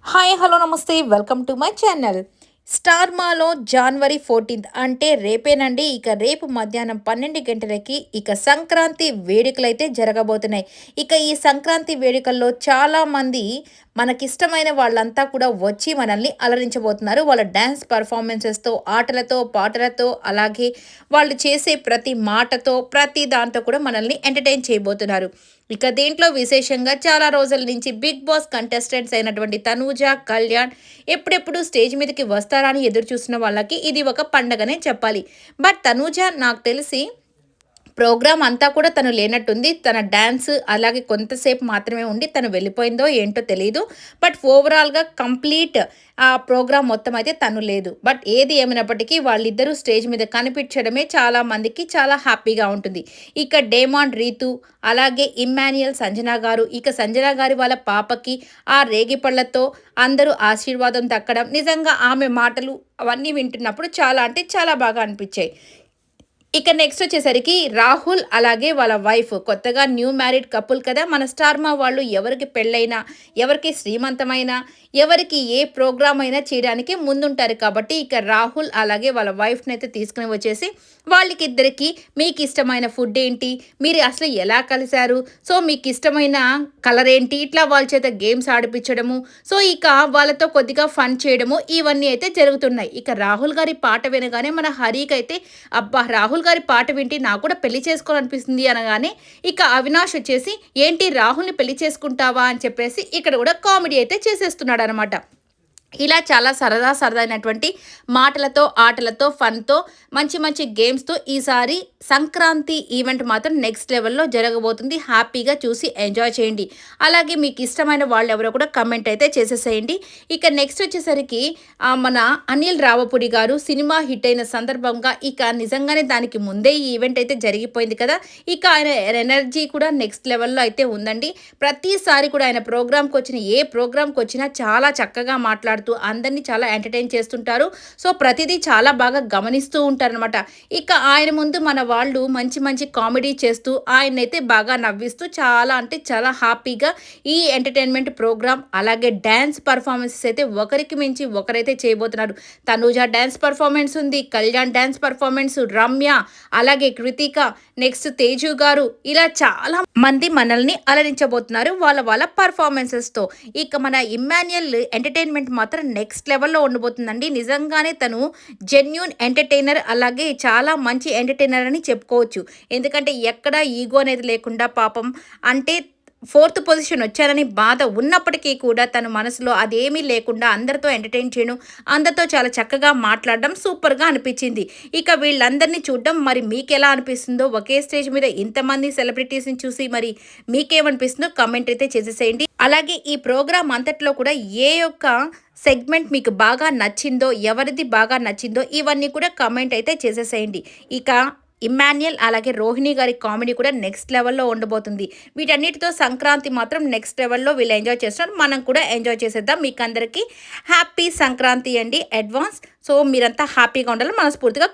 Hi hello నమస్తే welcome to my channel. Star మాలో జనవరి 14 అంటే రేపేనండి. ఇక రేపు మధ్యాహ్నం 12 గంటలకి ఇక సంక్రాంతి వేడుకలైతే జరగబోతున్నాయి. ఇక ఈ సంక్రాంతి వేడుకల్లో చాలామంది మనకిష్టమైన వాళ్ళంతా కూడా వచ్చి మనల్ని అలరించబోతున్నారు. వాళ్ళ డ్యాన్స్ పర్ఫార్మెన్సెస్‌తో, ఆటలతో, పాటలతో అలాగే వాళ్ళు చేసే ప్రతి మాటతో, ప్రతి దాంతో కూడా మనల్ని ఎంటర్‌టైన్ చేయబోతున్నారు. ఇక దీంట్లో విశేషంగా చాలా రోజుల నుంచి బిగ్ బాస్ కంటెస్టెంట్స్ అయినటువంటి తనూజ, కళ్యాణ్ ఎప్పుడెప్పుడు స్టేజ్ మీదకి వస్తారా అని ఎదురు చూస్తున్న వాళ్ళకి ఇది ఒక పండగనే చెప్పాలి. బట్ తనూజ నాకు తెలిసి ప్రోగ్రామ్ అంతా కూడా తను లేనట్టుంది. తన డాన్స్ అలాగే కొంతసేపు మాత్రమే ఉండి తను వెళ్ళిపోయిందో ఏంటో తెలీదు. బట్ ఓవరాల్‌గా కంప్లీట్ ఆ ప్రోగ్రామ్ మొత్తం అయితే తను లేదు. బట్ ఏది ఏమైనప్పటికీ వాళ్ళిద్దరూ స్టేజ్ మీద కనిపించడమే చాలా మందికి చాలా హ్యాపీగా ఉంటుంది. ఇక డేమాన్ రీతు, అలాగే ఇమ్మాన్యుయల్ సంజన గారు, ఇక సంజన గారి వాళ్ళ పాపకి ఆ రేగిపళ్ళతో అందరూ ఆశీర్వాదం దక్కడం, నిజంగా ఆమె మాటలు అవన్నీ వింటున్నప్పుడు చాలా అంటే చాలా బాగా అనిపించాయి. ఇక నెక్స్ట్ వచ్చేసరికి రాహుల్ అలాగే వాళ్ళ వైఫ్ కొత్తగా న్యూ మ్యారీడ్ కపుల్ కదా! మన స్టార్ మా వాళ్ళు ఎవరికి పెళ్ళైనా, ఎవరికి శ్రీమంతమైనా, ఎవరికి ఏ ప్రోగ్రామ్ అయినా చేయడానికి ముందుంటారు కాబట్టి ఇక రాహుల్ అలాగే వాళ్ళ వైఫ్‌నైతే తీసుకొని వచ్చేసి వాళ్ళకిద్దరికీ మీకిష్టమైన ఫుడ్ ఏంటి? మీరు అసలు ఎలా కలిసారు? సో మీకిష్టమైన కలర్ ఏంటి? ఇట్లా వాళ్ళ చేత గేమ్స్ ఆడిపిచ్చడము. సో ఇక వాళ్ళతో కొద్దిగా ఫన్ చేయడము ఇవన్నీ అయితే జరుగుతున్నాయి. ఇక రాహుల్ గారి పాట వినగానే మన హరీకైతే అబ్బా! రాహుల్ గారి పాట వింటే నాకు కూడా పెళ్లి చేసుకోవాలనిపిస్తుంది అనగానే, ఇక అవినాష్ వచ్చేసి ఏంటి రాహుల్‌ని పెళ్లి చేసుకుంటావా? అని చెప్పేసి ఇక్కడ కూడా కామెడీ అయితే చేసేస్తున్నాడనమాట. ఇలా చాలా సరదా సరదైనటువంటి మాటలతో, ఆటలతో, ఫన్‌తో, మంచి మంచి గేమ్స్‌తో ఈసారి సంక్రాంతి ఈవెంట్ మాత్రం నెక్స్ట్ లెవెల్‌లో జరగబోతుంది. హ్యాపీగా చూసి ఎంజాయ్ చేయండి. అలాగే మీకు ఇష్టమైన వాళ్ళెవరో కూడా కమెంట్ అయితే చేసేసేయండి. ఇక నెక్స్ట్ వచ్చేసరికి మన అనిల్ రావిపూడి గారు సినిమా హిట్ అయిన సందర్భంగా ఇక నిజంగానే దానికి ముందే ఈ ఈవెంట్ అయితే జరిగిపోయింది కదా! ఇక ఆయన ఎనర్జీ కూడా నెక్స్ట్ లెవెల్‌లో అయితే ఉందండి. ప్రతిసారి కూడా ఆయన ప్రోగ్రామ్‌కొచ్చిన ఏ ప్రోగ్రామ్‌కొచ్చినా చాలా చక్కగా మాట్లాడుతూ అందరినీ చాలా ఎంటర్‌టైన్ చేస్తుంటారు. సో, ప్రతిదీ చాలా బాగా గమనిస్తూ ఉంటారనమాట. ఇక ఆయన ముందు మన వాళ్ళు మంచి మంచి కామెడీ చేస్తూ ఆయన్నైతే బాగా నవ్విస్తూ చాలా అంటే చాలా హ్యాపీగా ఈ ఎంటర్‌టైన్‌మెంట్ ప్రోగ్రామ్ అలాగే డాన్స్ పెర్ఫార్మన్సెస్ అయితే ఒకరికి మించి ఒకరైతే చేయబోతున్నారు. తనూజ డాన్స్ పెర్ఫార్మన్స్ ఉంది. కళ్యాణ్ డాన్స్ పెర్ఫార్మన్స్, రమ్య, అలాగే కృతిక, నెక్స్ట్ తేజు గారు ఇలా చాలా మంది మనల్ని అలరించబోతున్నారు వాళ్ళ వాళ్ళ పెర్ఫార్మన్సెస్‌తో. ఇక మన ఇమ్మాన్యుయల్ ఎంటర్‌టైన్‌మెంట్ మాత్రం నెక్స్ట్ లెవెల్‌లో ఉండబోతుందండి. నిజంగానే తను జెన్యూన్ ఎంటర్‌టైనర్ అలాగే చాలా మంచి ఎంటర్‌టైనర్ అని చెప్పుకోవచ్చు. ఎందుకంటే ఎక్కడ ఈగో అనేది లేకుండా పాపం అంటే ఫోర్త్ పొజిషన్ వచ్చానని బాధ ఉన్నప్పటికీ కూడా తన మనసులో అదేమీ లేకుండా అందరితో ఎంటర్‌టైన్ చేయడం, అందరితో చాలా చక్కగా మాట్లాడడం సూపర్‌గా అనిపించింది. ఇక వీళ్ళందరినీ చూడడం మరి మీకెలా అనిపిస్తుందో ఒకే స్టేజ్ మీద ఇంతమంది సెలబ్రిటీస్‌ని చూసి మరి మీకేమనిపిస్తుందో కామెంట్ అయితే చేసేసేయండి. అలాగే ఈ ప్రోగ్రామ్ అంతట్లో కూడా ఏ యొక్క సెగ్మెంట్ మీకు బాగా నచ్చిందో, ఎవరిది బాగా నచ్చిందో ఇవన్నీ కూడా కామెంట్ అయితే చేసేసేయండి. ఇక ఇమ్మాన్యుయల్ అలాగే రోహిణి గారి కామెడీ కూడా నెక్స్ట్ లెవెల్‌లో ఉండబోతుంది. వీటన్నిటితో సంక్రాంతి మాత్రం నెక్స్ట్ లెవెల్‌లో వీళ్ళు ఎంజాయ్ చేస్తున్నారు. మనం కూడా ఎంజాయ్ చేసేద్దాం. మీకందరికీ హ్యాపీ సంక్రాంతి అండి అడ్వాన్స్. సో, మీరంతా హ్యాపీగా ఉండాలని మనస్ఫూర్తిగా